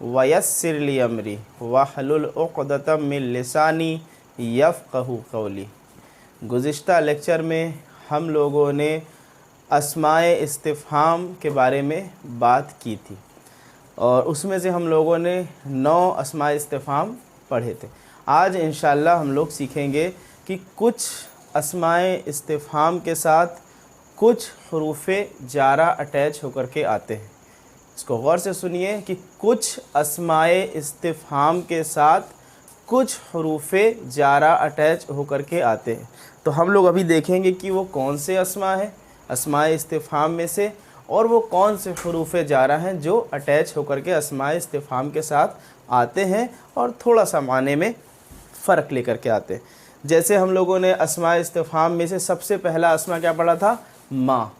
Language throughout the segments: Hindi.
वयस्सिर ली अमरी वाहलुल उक़दतम मिन लिसानी यफ़क़हू क़ौली। गुज़िश्ता लेक्चर में हम लोगों ने अस्माए इस्तिफ़हाम के बारे में बात की थी और उसमें से हम लोगों ने 9 अस्माए इस्तिफ़हाम पढ़े थे। आज इंशाअल्लाह हम लोग सीखेंगे कि कुछ अस्माए इस्तिफ़हाम के साथ कुछ हुरूफ़े जारा अटैच होकर के आते हैं। इसको गौर से सुनिए कि कुछ अस्माए इस्तिफ़हाम के साथ कुछ हुरूफ़े जारा अटैच होकर के आते हैं। तो हम लोग अभी देखेंगे कि वो कौन से अस्मा है अस्माए इस्तिफ़हाम में से, और वो कौन से हुरूफ़े जारा हैं जो अटैच होकर के अस्माए इस्तिफ़हाम के साथ आते हैं और थोड़ा सा माने में फ़र्क लेकर के आते हैं। जैसे हम लोगों ने अस्माए इस्तिफ़हाम में से सबसे पहला अस्मा क्या पढ़ा था? माँ।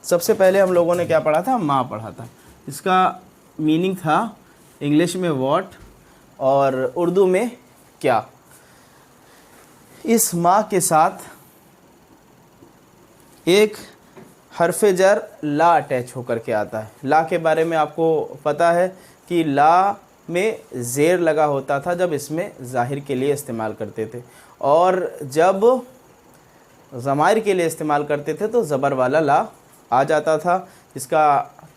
सबसे पहले हम लोगों ने क्या पढ़ा था? माँ पढ़ा था। इसका मीनिंग था इंग्लिश में व्हाट और उर्दू में क्या। इस माँ के साथ एक हरफ जर ला अटैच होकर के आता है। ला के बारे में आपको पता है कि ला में ज़ेर लगा होता था जब इसमें ज़ाहिर के लिए इस्तेमाल करते थे, और जब ज़माइर के लिए इस्तेमाल करते थे तो ज़बर वाला ला आ जाता था। इसका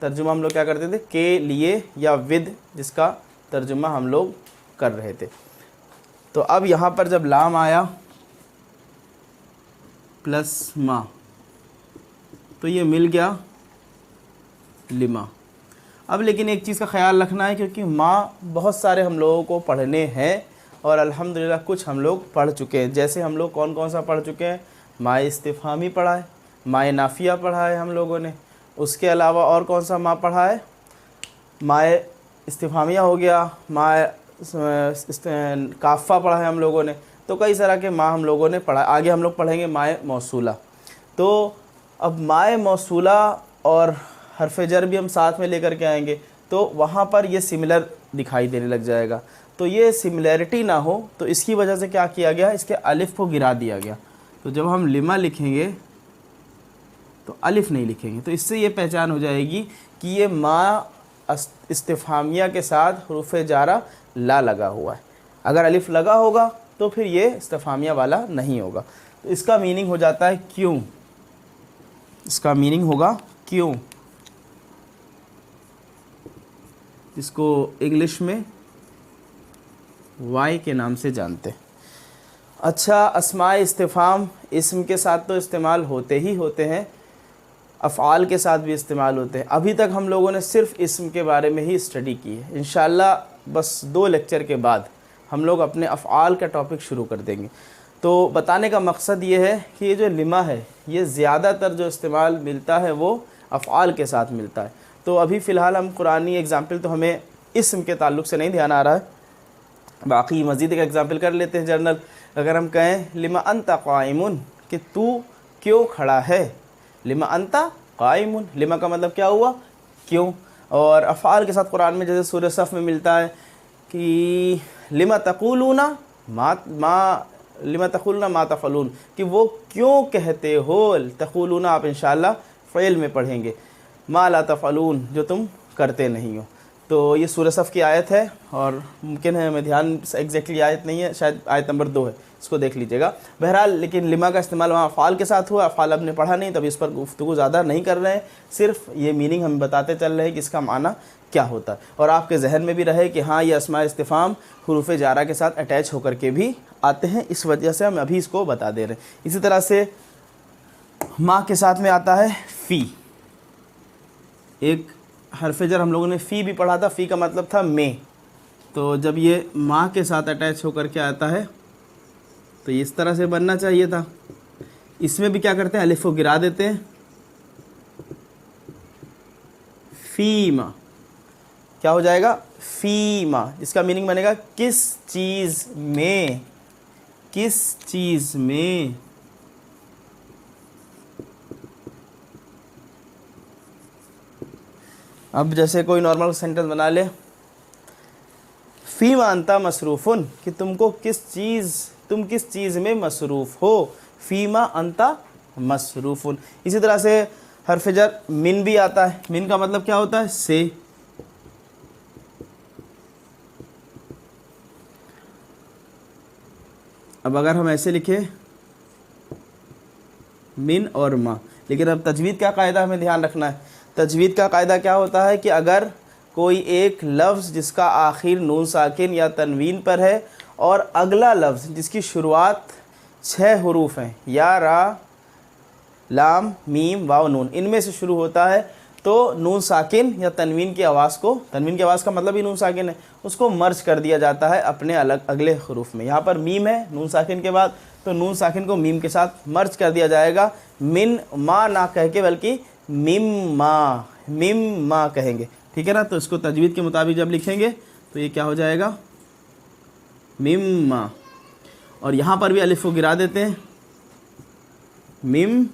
तर्जुमा हम लोग क्या करते थे? के लिए या विद, जिसका तर्जुमा हम लोग कर रहे थे। तो अब यहाँ पर जब लाम आया प्लस माँ तो ये मिल गया लिमा। अब लेकिन एक चीज़ का ख़याल रखना है, क्योंकि माँ बहुत सारे हम लोगों को पढ़ने हैं और अल्हम्दुलिल्लाह कुछ हम लोग पढ़ चुके हैं। जैसे हम लोग कौन कौन सा पढ़ चुके हैं? माए इस्तिफ़हामी पढ़ा है, माए नाफिया पढ़ा है हम लोगों ने। उसके अलावा और कौन सा माँ पढ़ा है? माए इस्तिफ़हामिया हो गया, माए काफ़ा पढ़ा है हम लोगों ने। तो कई तरह के माँ हम लोगों ने पढ़ा। आगे हम लोग पढ़ेंगे माए मौसूला। तो अब माए मौसूला और हरफ जर भी हम साथ में लेकर के आएंगे तो वहाँ पर ये सिमिलर दिखाई देने लग जाएगा। तो ये सिमिलैरिटी ना हो तो इसकी वजह से क्या किया गया? इसके अलिफ़ को गिरा दिया गया। तो जब हम लिमा लिखेंगे तो अलिफ़ नहीं लिखेंगे। तो इससे ये पहचान हो जाएगी कि ये माँ इस्तिफ़हामिया के साथ हुरूफ़ जारा ला लगा हुआ है। अगर अलिफ़ लगा होगा तो फिर ये इस्तिफ़हामिया वाला नहीं होगा। तो इसका मीनिंग हो जाता है क्यों। इसका मीनिंग होगा क्यों, इसको इंग्लिश में वाई के नाम से जानते हैं। अच्छा, अस्माए इस्तिफ़हाम इस्म के साथ तो इस्तेमाल होते ही होते हैं, अफ़आल के साथ भी इस्तेमाल होते हैं। अभी तक हम लोगों ने सिर्फ़ इस्म के बारे में ही स्टडी की है। इंशाअल्लाह बस 2 लेक्चर के बाद हम लोग अपने अफ़आल का टॉपिक शुरू कर देंगे। तो बताने का मकसद ये है कि ये जो लिमा है ये ज़्यादातर जो इस्तेमाल मिलता है वो अफ़आल के साथ मिलता है। तो अभी फ़िलहाल हम कुरानी एग्ज़ाम्पल तो हमें इस्म के ताल्लुक़ से नहीं ध्यान आ रहा है, बाकी मज़ीद एक एग्ज़ाम्पल कर लेते हैं जनरल। अगर हम कहें लिमा अंता क़ाइमुन, कि तू क्यों खड़ा है। लिमा अंता क़ाइमुन, लिमा का मतलब क्या हुआ? क्यों। और अफ़आल के साथ कुरान में जैसे सूरह सफ़ में मिलता है कि लिमा तक़ूलूना मा तफ़अलून, कि वो क्यों कहते हो। तक़ूलूना आप इंशाअल्लाह फ़ेल में पढ़ेंगे, मा ला तफ़अलून, जो तुम करते नहीं हो। तो ये सूरह सफ़ की आयत है और मुमकिन है, हमें ध्यान एग्जैक्टली आयत नहीं है, शायद आयत नंबर 2 है, इसको देख लीजिएगा। बहरहाल लेकिन लिमा का इस्तेमाल वहाँ फ़ाल के साथ हुआ, फ़ाल आपने पढ़ा नहीं, तभी इस पर गुफ्तगू ज़्यादा नहीं कर रहे हैं, सिर्फ ये मीनिंग हम बताते चल रहे हैं कि इसका माना क्या होता है, और आपके जहन में भी रहे कि हाँ ये अस्मा इस्तिफ़ाम हुरूफ़ जारा के साथ अटैच होकर के भी आते हैं, इस वजह से हम अभी इसको बता दे रहे हैं। इसी तरह से माँ के साथ में आता है फ़ी, एक हरफ़ जर हम लोगों ने फ़ी भी पढ़ा था, फ़ी का मतलब था में, तो जब ये माँ के साथ अटैच होकर के आता है तो इस तरह से बनना चाहिए था। इसमें भी क्या करते हैं, अलिफ को गिरा देते हैं, फ़ीमा, क्या हो जाएगा, फ़ीमा, इसका मीनिंग बनेगा किस चीज़ में, किस चीज़ में। अब जैसे कोई नॉर्मल सेंटेंस बना ले, फ़ीमा अंता मसरूफ़ुन, कि तुमको किस चीज़, तुम किस चीज़ में मसरूफ़ हो, फ़ीमा अंता मसरूफ़ुन। इसी तरह से हरफ़ जर मिन भी आता है, मिन का मतलब क्या होता है, से। अब अगर हम ऐसे लिखें मिन और मा, लेकिन अब तजवीद का कायदा हमें ध्यान रखना है। तजवीद का कायदा क्या होता है कि अगर कोई एक लफ्ज़ जिसका आखिर नून साकिन या तनवीन पर है और अगला लफ्ज़ जिसकी शुरुआत 6 हरूफ हैं, या, रा, लाम, मीम, वाव, नून, इनमें से शुरू होता है, तो नून साकिन या तनवीन की आवाज़ को, तनवीन की आवाज़ का मतलब ही नून साकिन है, उसको मर्ज कर दिया जाता है अपने अलग अगले हरूफ में। यहाँ पर मीम है नून साकिन के बाद, तो नून साकिन को मीम के साथ मर्ज कर दिया जाएगा, मिन मा ना कह के बल्कि मिम मा कहेंगे, ठीक है ना। तो इसको तजवीद के मुताबिक जब लिखेंगे तो ये क्या हो जाएगा, मिम मा, और यहाँ पर भी अलिफ को गिरा देते हैं, मिम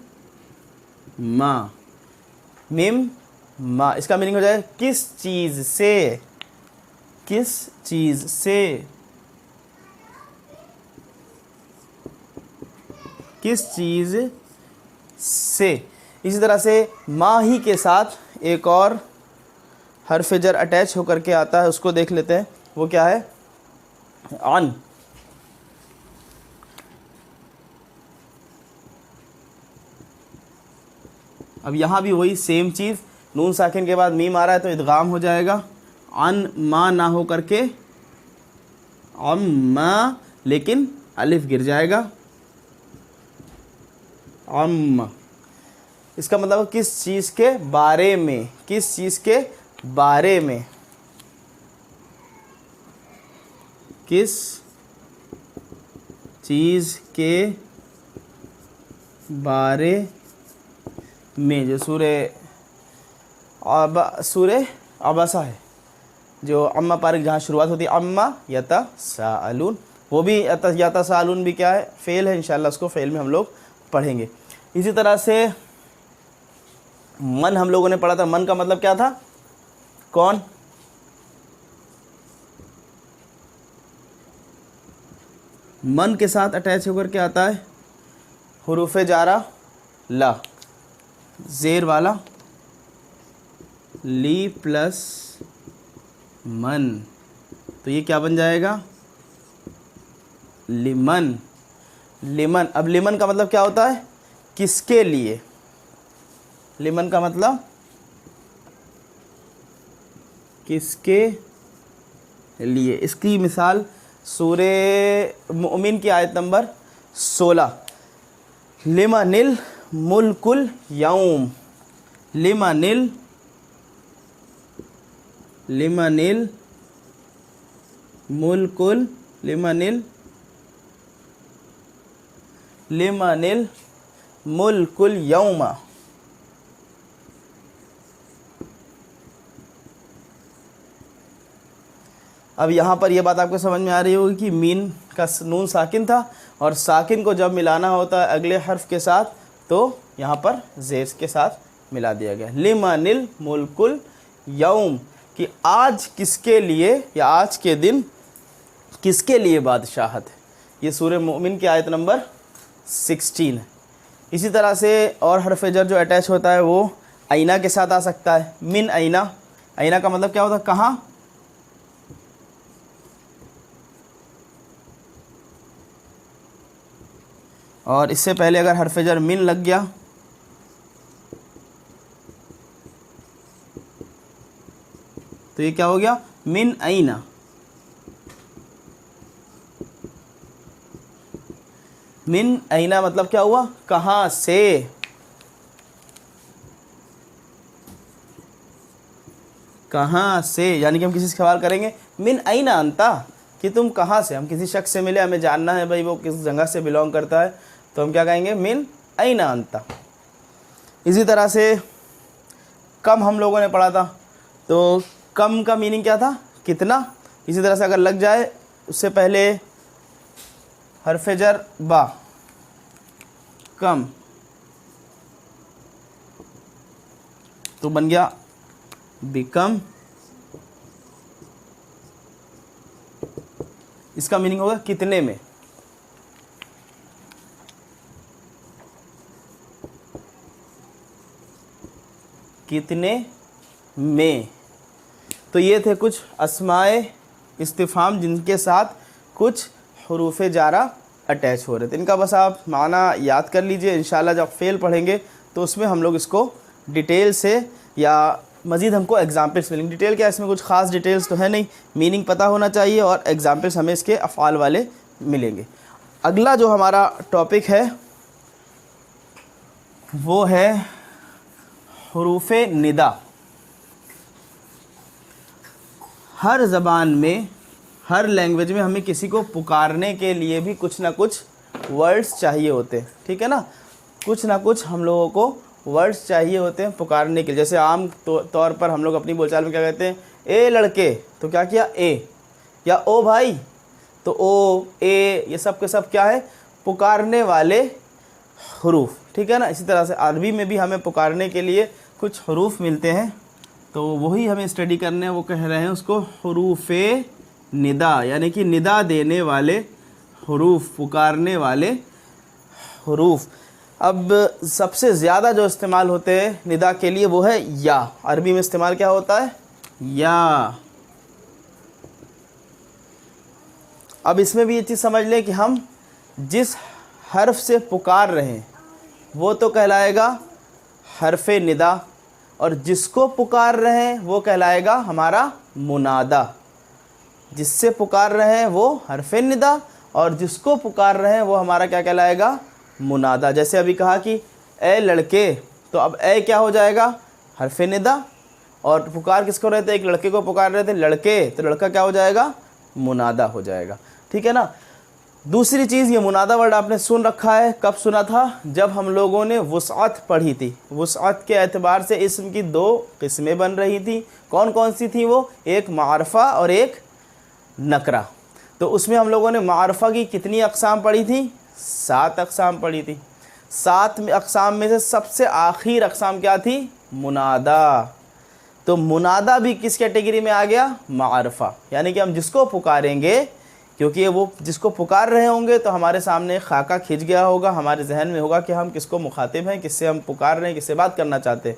मा, इसका मीनिंग हो जाएगा किस चीज़ से, किस चीज़ से, किस चीज़ से। इसी तरह से माँ ही के साथ एक और हरफ़ जर अटैच होकर के आता है, उसको देख लेते हैं, वो क्या है, अन। अब यहाँ भी वही सेम चीज़, नून साकिन के बाद मीम आ रहा है तो इदगाम हो जाएगा, अन मा ना हो करके अम्मा, लेकिन अलिफ गिर जाएगा, अम्मा। इसका मतलब किस चीज़ के बारे में, किस चीज़ के बारे में, किस चीज़ के बारे में। जो सूरे अबसा है, जो अम्मा पारिक जहाँ शुरुआत होती है, अम्मा यतसाअलून, वो भी यतसाअलून भी क्या है, फ़ेल है, इंशाल्लाह उसको फ़ेल में हम लोग पढ़ेंगे। इसी तरह से मन हम लोगों ने पढ़ा था, मन का मतलब क्या था, कौन, मन के साथ अटैच होकर के आता है हुरूफ जारा ला, ज़ेर वाला, ली प्लस मन, तो ये क्या बन जाएगा, लिमन, लिमन। अब लिमन का मतलब क्या होता है, किसके लिए, लिमन का मतलब किसके लिए। इसकी मिसाल सूरे मुमिन की आयत नंबर 16, लिमनिल मुल्कुल यौम, लिमनिल मुल्कुल, लिमनिल मुल्कुल यौमा। अब यहाँ पर यह बात आपको समझ में आ रही होगी कि मीन का नून साकिन था, और साकिन को जब मिलाना होता है अगले हर्फ के साथ तो यहाँ पर ज़ेर के साथ मिला दिया गया, लिमनिल मुल्कुल यौम, कि आज किसके लिए या आज के दिन किसके लिए बादशाहत है। ये सूरह मोमिन की आयत नंबर 16 है। इसी तरह से और हरफ जर जो अटैच होता है वो आईना के साथ आ सकता है। मिन आईना, आईना का मतलब क्या होता है, कहाँ। और इससे पहले अगर हरफ जर मिन लग गया तो ये क्या हो गया, मिन आईना। मिन आईना मतलब क्या हुआ, कहाँ से। कहाँ से यानी कि हम किसी से सवाल करेंगे मिन आईना अंता, कि तुम कहाँ से। हम किसी शख्स से मिले, हमें जानना है भाई वो किस जगह से बिलोंग करता है, तो हम क्या कहेंगे, मिन आईना अंता। इसी तरह से कम हम लोगों ने पढ़ा था, तो कम का मीनिंग क्या था, कितना। इसी तरह से अगर लग जाए उससे पहले हरफ जर बा, कम, तो बन गया बिकम। इसका मीनिंग होगा कितने में। कितने में। तो ये थे कुछ अस्माए इस्तिफ़ाम जिनके साथ कुछ हुरूफ़ जारा अटैच हो रहे थे। इनका बस आप माना याद कर लीजिए, इंशाल्लाह जब फेल पढ़ेंगे तो उसमें हम लोग इसको डिटेल से या मज़ीद हमको एग्जाम्पल्स मिलेंगे। डिटेल क्या, इसमें कुछ ख़ास डिटेल्स तो है नहीं, मीनिंग पता होना चाहिए और एग्जाम्पल्स हमें इसके अफ़आल वाले मिलेंगे। अगला जो हमारा टॉपिक है वो है हुरूफ़ निदा। हर ज़बान में, हर लैंग्वेज में हमें किसी को पुकारने के लिए भी कुछ ना कुछ वर्ड्स चाहिए होते हैं, ठीक है ना। कुछ ना कुछ हम लोगों को वर्ड्स चाहिए होते हैं पुकारने के लिए। जैसे आम तौर पर हम लोग अपनी बोलचाल में क्या कहते हैं, ए लड़के, तो क्या किया, ए। या ओ भाई, तो ओ, ए, ये सब के सब क्या है, पुकारने वाले हरूफ, ठीक है ना। इसी तरह से अरबी में भी हमें पुकारने के लिए कुछ हरूफ मिलते हैं, तो वही हमें स्टडी करने हैं। वो कह रहे हैं उसको हुरूफ़ निदा, यानी कि निदा देने वाले हरूफ, पुकारने वाले हरूफ। अब सबसे ज़्यादा जो इस्तेमाल होते हैं निदा के लिए वो है या। अरबी में इस्तेमाल क्या होता है, या। अब इसमें भी ये चीज़ समझ लें कि हम जिस हर्फ से पुकार रहे हैं वो तो कहलाएगा हर्फ निदा, और जिसको पुकार रहे हैं वो कहलाएगा हमारा मुनादा। जिससे पुकार रहे हैं वो हर्फ निदा, और जिसको पुकार रहे हैं वो हमारा क्या कहलाएगा, मुनादा। जैसे अभी कहा कि ए लड़के, तो अब ए क्या हो जाएगा, हर्फ निदा, और पुकार किसको रहे थे, एक लड़के को पुकार रहे थे, लड़के, तो लड़का क्या हो जाएगा, मुनादा हो जाएगा, ठीक है ना। दूसरी चीज़, ये मुनादा वर्ड आपने सुन रखा है, कब सुना था, जब हम लोगों ने वुसअत पढ़ी थी। वुसअत के एतबार से इस्म की दो किस्में बन रही थी। कौन कौन सी थी वो, एक मारफा और एक नकरा। तो उसमें हम लोगों ने मारफा की कितनी अक़साम पढ़ी थी, 7 अक़साम पढ़ी थी। 7 अक़साम में से सबसे आखिर अक़साम क्या थी, मुनादा। तो मुनादा भी किस कैटेगरी में आ गया, मारफा। यानी कि हम जिसको पुकारेंगे, क्योंकि वो जिसको पुकार रहे होंगे तो हमारे सामने खाका खिंच गया होगा, हमारे जहन में होगा कि हम किसको मुखातिब हैं, किससे हम पुकार रहे हैं, किससे बात करना चाहते हैं,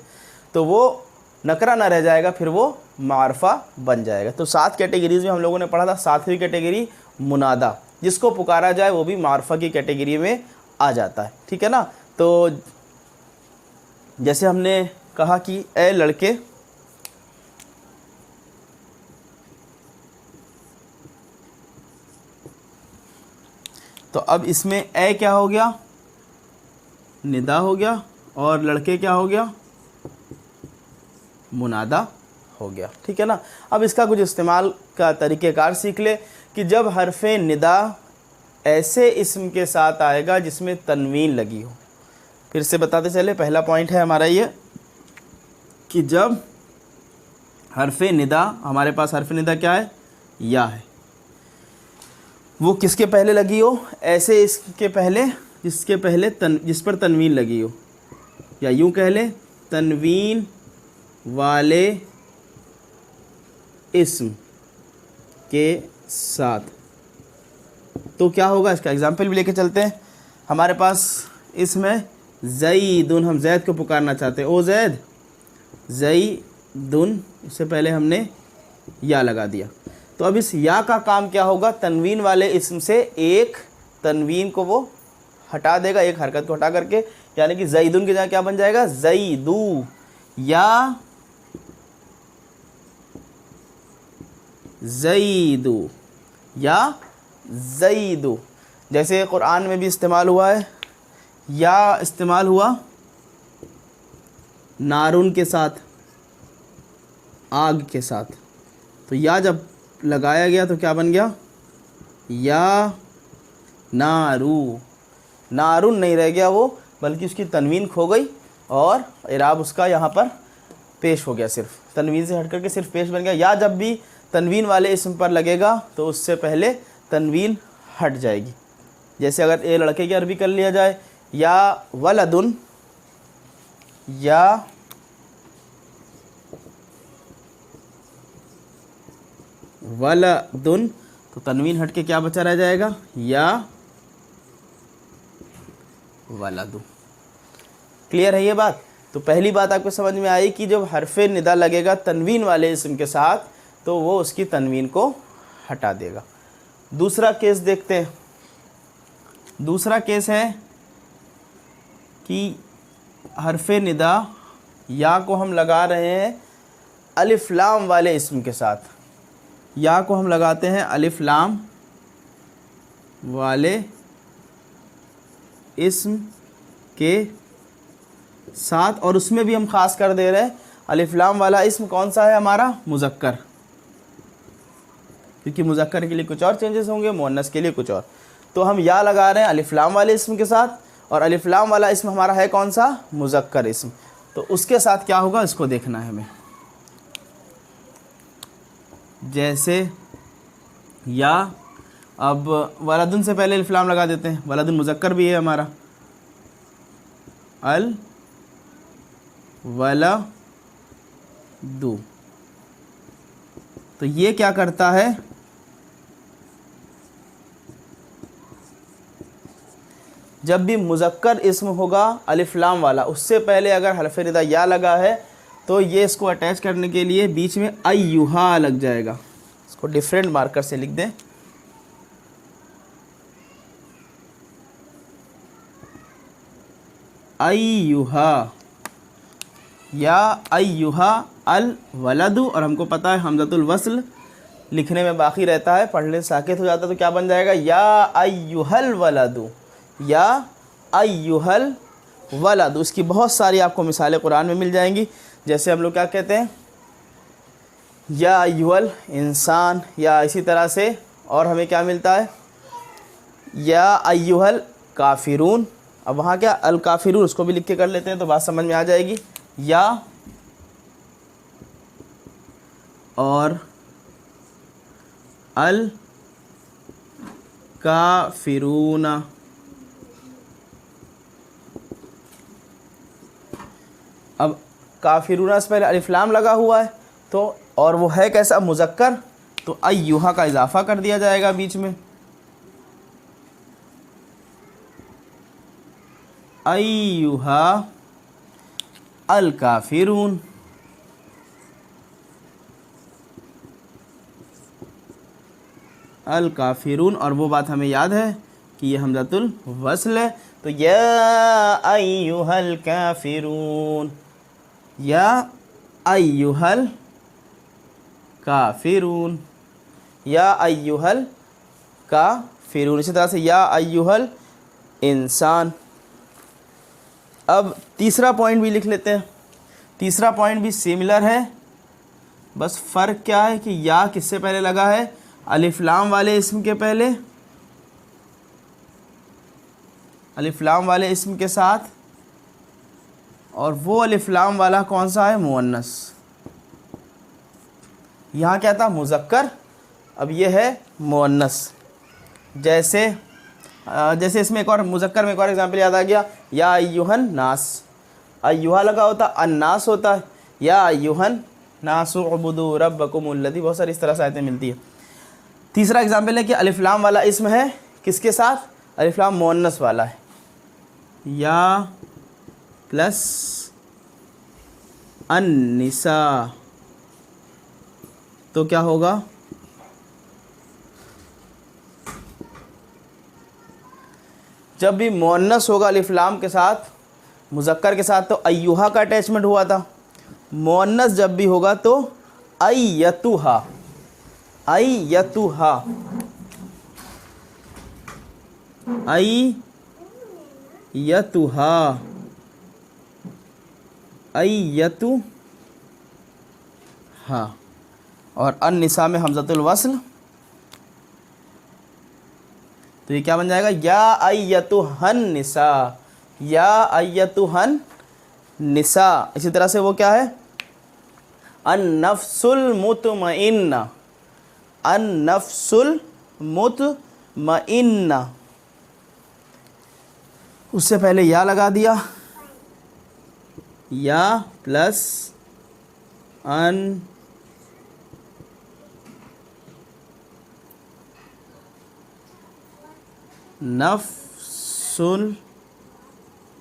तो वो नकरा ना रह जाएगा, फिर वो मारफा बन जाएगा। तो 7 कैटेगरीज़ में हम लोगों ने पढ़ा था। 7वीं कैटेगरी मुनादा, जिसको पुकारा जाए वो भी मारफा की कैटेगरी में आ जाता है, ठीक है ना। तो जैसे हमने कहा कि ए लड़के, तो अब इसमें ए क्या हो गया, निदा हो गया, और लड़के क्या हो गया, मुनादा हो गया, ठीक है ना। अब इसका कुछ इस्तेमाल का तरीक़ेकार सीख ले कि जब हरफ निदा ऐसे इस्म के साथ आएगा जिसमें तनवीन लगी हो। फिर से बताते चले, पहला पॉइंट है हमारा ये कि जब हरफ निदा, हमारे पास हरफ निदा क्या है, या है, वो किसके पहले लगी हो, ऐसे इसके पहले जिसके पहले जिस पर तनवीन लगी हो, या यूँ कह ले तनवीन वाले इस्म के साथ। तो क्या होगा, इसका एग्जाम्पल भी लेके चलते हैं। हमारे पास इसमें ज़ईदुन, हम जैद को पुकारना चाहते हैं, ओ जैद, ज़ईदुन, इससे पहले हमने या लगा दिया। तो अब इस या का काम क्या होगा, तनवीन वाले इस्म से एक तनवीन को वो हटा देगा, एक हरकत को हटा करके, यानी कि ज़ईदुन की जगह क्या बन जाएगा, ज़ईदू, या ज़ईदू, या ज़ईदू। जैसे कुरान में भी इस्तेमाल हुआ है, या इस्तेमाल हुआ नारुन के साथ, आग के साथ, तो या जब लगाया गया तो क्या बन गया, या नारू, नारुन नहीं रह गया वो, बल्कि उसकी तनवीन खो गई और इराब उसका यहाँ पर पेश हो गया, सिर्फ तनवीन से हट करके सिर्फ पेश बन गया। या जब भी तनवीन वाले इस्म पर लगेगा तो उससे पहले तनवीन हट जाएगी। जैसे अगर ए लड़के की अरबी कर लिया जाए, या वलदुन, या वलदुन, तो तनवीन हट के क्या बचा रह जाएगा, या वलदु। क्लियर है ये बात। तो पहली बात आपको समझ में आई कि जब हरफे निदा लगेगा तनवीन वाले इस्म के साथ तो वो उसकी तनवीन को हटा देगा। दूसरा केस देखते हैं। दूसरा केस है कि हरफे निदा या को हम लगा रहे हैं अलिफ लाम वाले इस्म के साथ, या को हम लगाते हैं अलिफ लाम वाले इस्म के साथ, और उसमें भी हम ख़ास कर दे रहे हैं अलिफ लाम वाला इस्म कौन सा है हमारा, मुज़क्कर, क्योंकि मुज़क्कर के लिए कुछ और चेंजेस होंगे, मुअन्नस के लिए कुछ और। तो हम या लगा रहे हैं अलिफ लाम वाले इस्म के साथ, और अलिफ लाम वाला इस्म हमारा है कौन सा, मुज़क्कर इस्म। तो उसके साथ क्या होगा इसको देखना है हमें। जैसे या, अब वलदुन से पहले अलिफ लाम लगा देते हैं, वलदुन मुज़क्कर भी है हमारा, अल वलदु। तो ये क्या करता है, जब भी मुज़क्कर इस्म होगा अलिफ लाम वाला, उससे पहले अगर हरफ निदा या लगा है तो ये इसको अटैच करने के लिए बीच में अय्युहा लग जाएगा। इसको डिफरेंट मार्कर से लिख दें, अय्युहा, या अय्युहा अल वलदु, और हमको पता है हमज़तुल वस्ल लिखने में बाकी रहता है, पढ़ने से साकित हो जाता है, तो क्या बन जाएगा, या अय्युहल वलदु, या अय्युहल वलदु। इसकी बहुत सारी आपको मिसालें कुरान में मिल जाएंगी। जैसे हम लोग क्या कहते हैं, या अय्युहल इंसान, या इसी तरह से और हमें क्या मिलता है, या अय्युहल काफिरून। अब वहाँ क्या अल काफिरून, उसको भी लिख के कर लेते हैं तो बात समझ में आ जाएगी। या और अल काफिरूना, अब काफिरूना से पहले अलिफ लाम लगा हुआ है तो, और वो है कैसा, मुज़क्कर, तो अय्युहा का इजाफा कर दिया जाएगा बीच में, अय्युहा अल काफिरून, अल काफिरून। और वो बात हमें याद है कि ये हमज़तुल वस्ल है, तो या अय्युहल काफिरून, या अय्युहल काफिरून, या अय्युहल काफिरून। इसी तरह से या अय्युहल इंसान। अब तीसरा पॉइंट भी लिख लेते हैं। तीसरा पॉइंट भी सिमिलर है, बस फ़र्क क्या है कि या किससे पहले लगा है, अलिफ लाम वाले इस्म के पहले, अलिफ लाम वाले इस्म के साथ, और वो अलिफ लाम वाला कौन सा है, मुअन्नस। यहाँ क्या था, मुज़क्कर, अब ये है मुअन्नस। जैसे इसमें एक और मुज़क्कर में एक और एग्जाम्पल याद आ गया, या अय्युहन नास, अय्युहा लगा होता अन्नास होता है, या अय्युहन नासु उबुदू रब्बकुमुल्लज़ी, बहुत सारी इस तरह से आयतें मिलती है। तीसरा एग्जाम्पल है कि अलिफ लाम वाला इस्म है किसके साथ, अलिफ लाम मुअन्नस वाला है, या प्लस अन्निसा, तो क्या होगा? जब भी मुअन्नस होगा अलिफ लाम के साथ, मुज़क्कर के साथ, तो अय्युहा का अटैचमेंट हुआ था। मुअन्नस जब भी होगा तो अय्यतुहा, अय्यतुहा, अय्यतुहा, अय्यतुहा। और अन्निसा में हमज़तुल वस्ल, तो ये क्या बन जाएगा? या अय्यतुहन निसा, या अय्यतुहन निसा। इसी तरह से वो क्या है? अन्नफ्सुल मुतमइन्ना, अन्नफ्सुल मुतमइन्ना, उससे पहले या लगा दिया, या प्लस अन नफ्सुल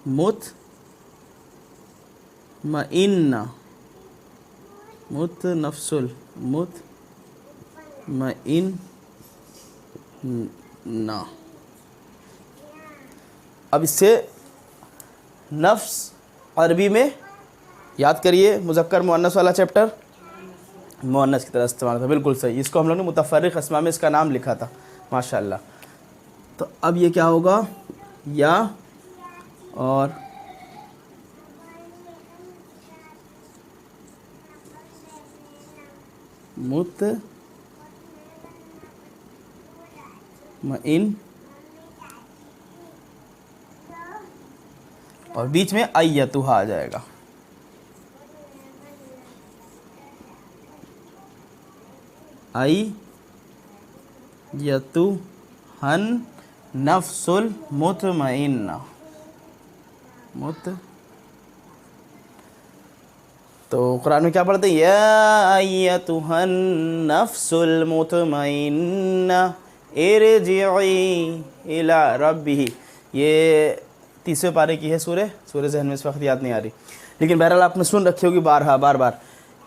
मुतमइन्ना, नफ्सुल मुतमइन्ना। अब इससे नफ्स अरबी में याद करिए, मुज़क्कर मुअन्नस वाला चैप्टर, मुअन्नस की तरह इस्तेमाल था, बिल्कुल सही। इसको हम लोग ने मुतफ़र्रिक़ अस्मा में इसका नाम लिखा था, माशाअल्लाह। तो अब ये क्या होगा? या और मुतमइन, और बीच में अय्यतुहा आ जाएगा। अय्यतुहन नफ्सुल मुतमइन्ना, तो कुरान में क्या पढ़ते हैं? या अय्यतुहन नफ्सुल मुतमइन्ना इरजिई इला रब्बिही। ये तीसरे पारे की है सूरह ज़हन में इस वक्त याद नहीं आ रही, लेकिन बहरहाल आपने सुन रखी होगी बार बार।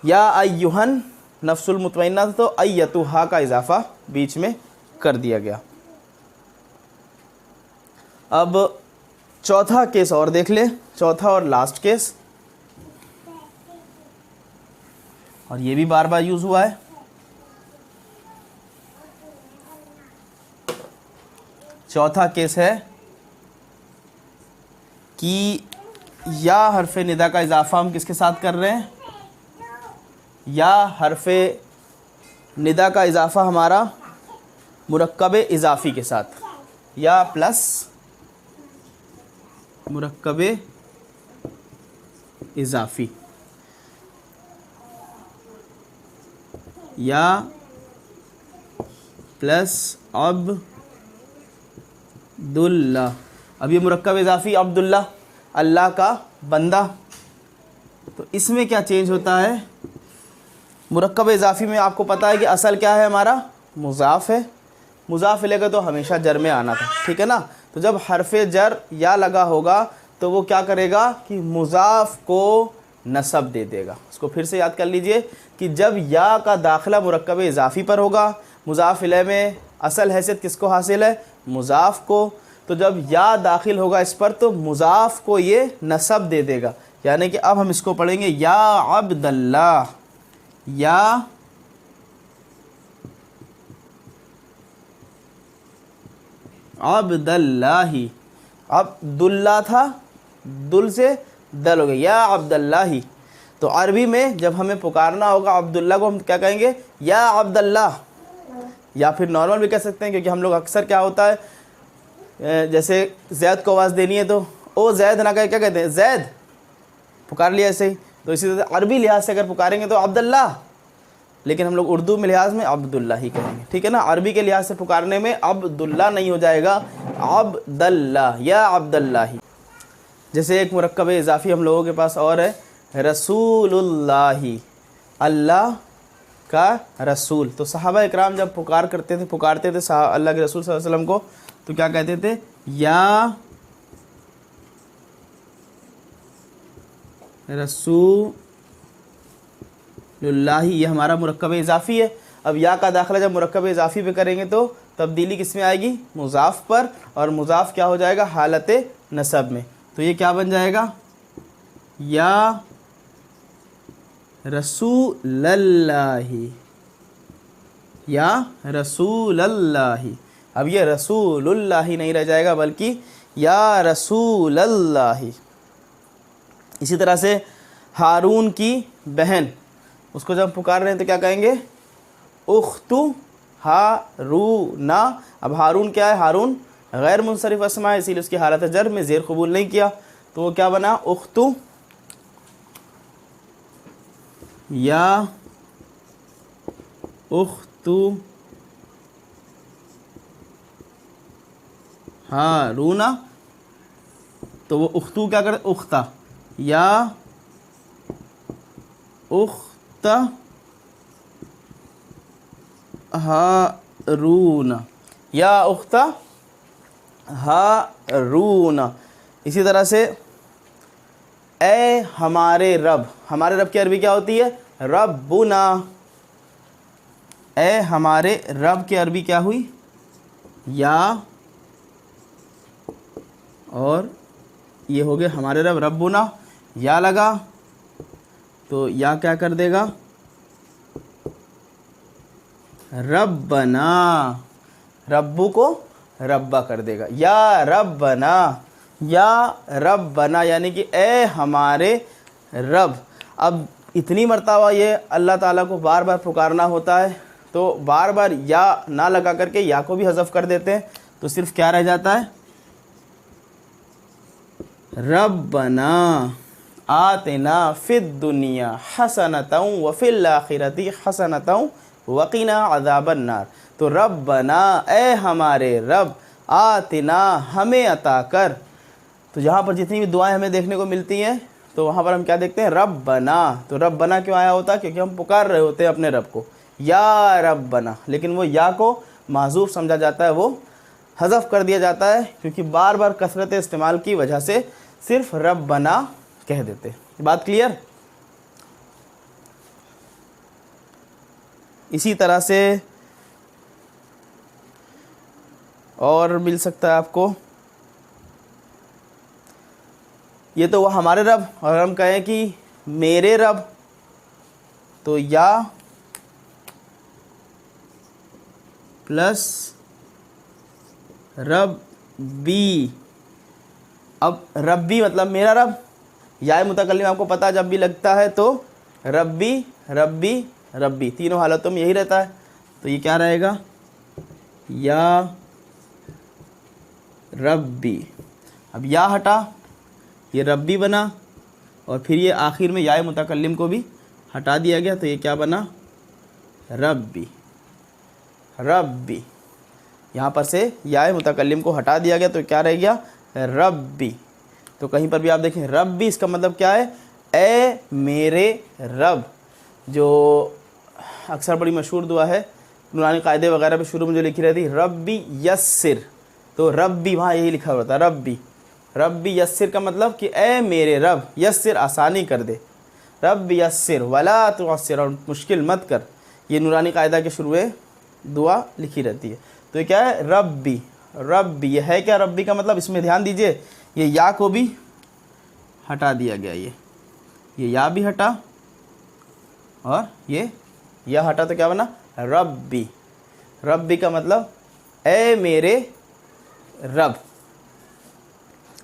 या अय्युहन नफ्सुल मुतमइन्ना, तो अय्यतुहा का इजाफा बीच में कर दिया गया। अब चौथा केस और देख ले, चौथा और लास्ट केस, और ये भी बार बार यूज हुआ है। चौथा केस है कि या हरफ निदा का इजाफा हम किसके साथ कर रहे हैं? या हरफ निदा का इजाफा हमारा मुरक्कब इजाफ़ी के साथ, या प्लस मुरक्कब इजाफ़ी, या प्लस अब्दुल्ला। अब ये मुरक्कब इजाफ़ी अब्दुल्ला, अल्लाह का बंदा, तो इसमें क्या चेंज होता है? मुरक्कब इजाफ़ी में आपको पता है कि असल क्या है हमारा? मुज़ाफ़ है। मुज़ाफ़ लेगा तो हमेशा जर में आना था, ठीक है ना। तो जब हरफ़े जर या लगा होगा तो वो क्या करेगा कि मुज़ाफ़ को नसब दे देगा। इसको फिर से याद कर लीजिए कि जब या का दाखिला मुरक्कब इजाफ़ी पर होगा, मुज़ाफ़ इलैह में असल हैसियत किसको हासिल है? मुज़ाफ़ को। तो जब या दाखिल होगा इस पर तो मुज़ाफ़ को ये नसब दे देगा, यानी कि अब हम इसको पढ़ेंगे या अब्दुल्लाह, या अब्दुल्लाही। अब्दुल्ला था, दुल से दल हो गया, या अब्दुल्लाही। तो अरबी में जब हमें पुकारना होगा अब्दुल्ला को हम क्या कहेंगे? या अब्दुल्ला, या फिर नॉर्मल भी कह सकते हैं, क्योंकि हम लोग अक्सर क्या होता है, जैसे जैद को आवाज़ देनी है तो ओ जैद ना कहे क्या कहते हैं? जैद, पुकार लिया ऐसे ही। तो इसी तरह अरबी लिहाज से अगर पुकारेंगे तो अब्दुल्ला, लेकिन हम लोग उर्दू में लिहाज में अब्दुल्ला ही कहेंगे, ठीक है ना। अरबी के लिहाज से पुकारने में अब्दुल्ला नहीं हो जाएगा, अब्दुल्ला, या अब्दुल्लाही। जैसे एक मुरक्कब इजाफ़ी हम लोगों के पास और है, रसूलुल्लाही, अल्लाह का रसूल। तो सहाबा इकराम जब पुकारते थे अल्लाह के रसूल सल्लल्लाहु अलैहि वसल्लम को, तो क्या कहते थे? या रसूलुल्लाही, ये हमारा मुरक्कब इजाफ़ी है। अब या का दाखिला जब मुरक्कब इजाफ़ी पे करेंगे तो तब्दीली किस में आएगी, मुज़ाफ़ पर, और मुज़ाफ़ क्या हो जाएगा, हालत नसब में। तो ये क्या बन जाएगा, या रसूलल्लाही, या रसूलल्लाही। अब ये रसूलुल्लाही नहीं रह जाएगा बल्कि या रसूलल्लाही। इसी तरह से हारून की बहन, उसको जब पुकार रहे हैं तो क्या कहेंगे, उख्तु हारूना। अब हारून क्या है, हारून गैर मुनसरिफ अस्मा है, इसीलिए उसकी हालत जर में ज़ेर कबूल नहीं किया, तो वो क्या बना, उख्तु या उख्तु हारूना। तो वो उख्तु क्या करे, उख्ता, या उख्ता हारूना, या उख्ता हारूना। इसी तरह से ए हमारे रब, हमारे रब की अरबी क्या होती है, रब्बुना। ए हमारे रब की अरबी क्या हुई, या, और ये हो गए हमारे रब, रब्बुना, या लगा तो या क्या कर देगा, रब्बना, रब्बू को रब्बा कर देगा, या रब्बना, या रब्बना, यानी कि ए हमारे रब। अब इतनी मर्तबा ये अल्लाह ताला को बार बार पुकारना होता है, तो बार बार या ना लगा करके या को भी हज़फ कर देते हैं, तो सिर्फ क्या रह जाता है, रब्बना आतिना फिद दुनिया हसनतन व फिल आखिरती हसनतन वक़िना अज़ाबन नार। तो रब्बना, ए हमारे रब, आतिना, हमें अता कर। तो जहाँ पर जितनी भी दुआएं हमें देखने को मिलती हैं तो वहाँ पर हम क्या देखते हैं, रब्बना। तो रब्बना क्यों आया होता है, क्योंकि हम पुकार रहे होते हैं अपने रब को, या रब्बना। लेकिन वो या को माज़ूफ़ समझा जाता है, वो हज़फ कर दिया जाता है, क्योंकि बार बार कसरत इस्तेमाल की वजह से सिर्फ रब्बना कह देते। बात क्लियर। इसी तरह से और मिल सकता है आपको, ये तो वह हमारे रब, और हम कहें कि मेरे रब, तो या प्लस रब्बी। अब रब्बी मतलब मेरा रब, या मुतकल्लिम आपको पता जब भी लगता है तो रब्बी रब्बी रब्बी, तीनों हालतों में यही रहता है। तो ये क्या रहेगा, या रब्बी। अब या हटा, ये रब्बी बना, और फिर ये आखिर में या मुतकल्लिम को भी हटा दिया गया, तो ये क्या बना, रब्बी रब्बी। यहाँ पर से या मुतकल्लिम को हटा दिया गया तो क्या रह गया, रब्बी। तो कहीं पर भी आप देखें रब्बी, इसका मतलब क्या है, ए मेरे रब। जो अक्सर बड़ी मशहूर दुआ है, नूरानी कायदे वगैरह पे शुरू में जो लिखी रहती, रब्बी यस्सिर। तो रब्बी वहाँ यही लिखा होता है, रब्बी रब्बी यस्सिर का मतलब कि ए मेरे रब, यस्सिर आसानी कर दे, रब्बी यस्सिर वला तुअस्सिर, और मुश्किल मत कर। ये नूरानी कायदा के शुरू में दुआ लिखी रहती है। तो ये क्या है, रब्बी रब्बी। ये है क्या रब्बी का मतलब, इसमें ध्यान दीजिए, ये या को भी हटा दिया गया, ये या भी हटा, और ये या हटा, तो क्या बना, रब्बी। रब्बी का मतलब ए मेरे रब।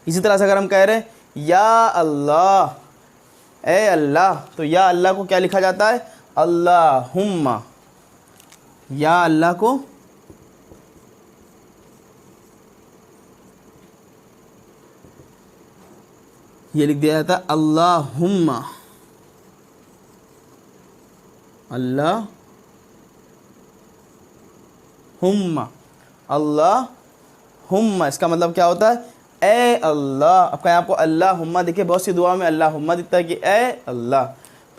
इसी तरह से अगर हम कह रहे हैं या अल्लाह, ए अल्लाह, तो या अल्लाह को क्या लिखा जाता है, अल्लाहुम्मा। या अल्लाह को ये लिख दिया जाता है अल्लाहुम्मा, अल्लाहुम्मा अल्लाहुम्मा। इसका मतलब क्या होता है, ए अल्लाह। अब कहें आपको अल्लाहुम्मा, देखिए बहुत सी दुआ में अल्लाहुम्मा दिखता है कि ए अल्लाह।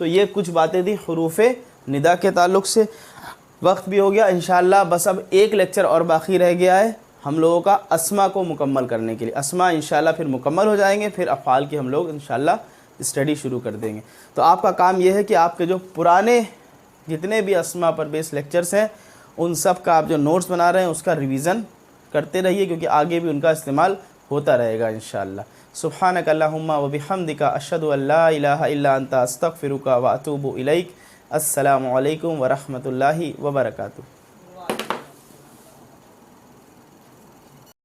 तो ये कुछ बातें थी हुरूफ़े निदा के ताल्लुक़ से। वक्त भी हो गया इंशाअल्लाह, बस अब एक लेक्चर और बाकी रह गया है हम लोगों का अस्मा को मुकम्मल करने के लिए। अस्मा इंशाअल्लाह फिर मुकम्मल हो जाएंगे, फिर अफ़ाल की हम लोग इंशाअल्लाह स्टडी शुरू कर देंगे। तो आपका काम यह है कि आपके जो पुराने जितने भी अस्मा पर बेस्ड लेक्चर्स हैं उन सब का आप जो नोट्स बना रहे हैं उसका रिवीजन करते रहिए, क्योंकि आगे भी उनका इस्तेमाल होता रहेगा इंशाअल्लाह। सुब्हानक अल्लाहुम्मा व बिहम्दिका अशहदु अल्ला इलाहा इल्ला अंता अस्तगफिरुका व अतूबु इलैक। अस्सलामु अलैकुम व रहमतुल्लाहि व बरकातुहू।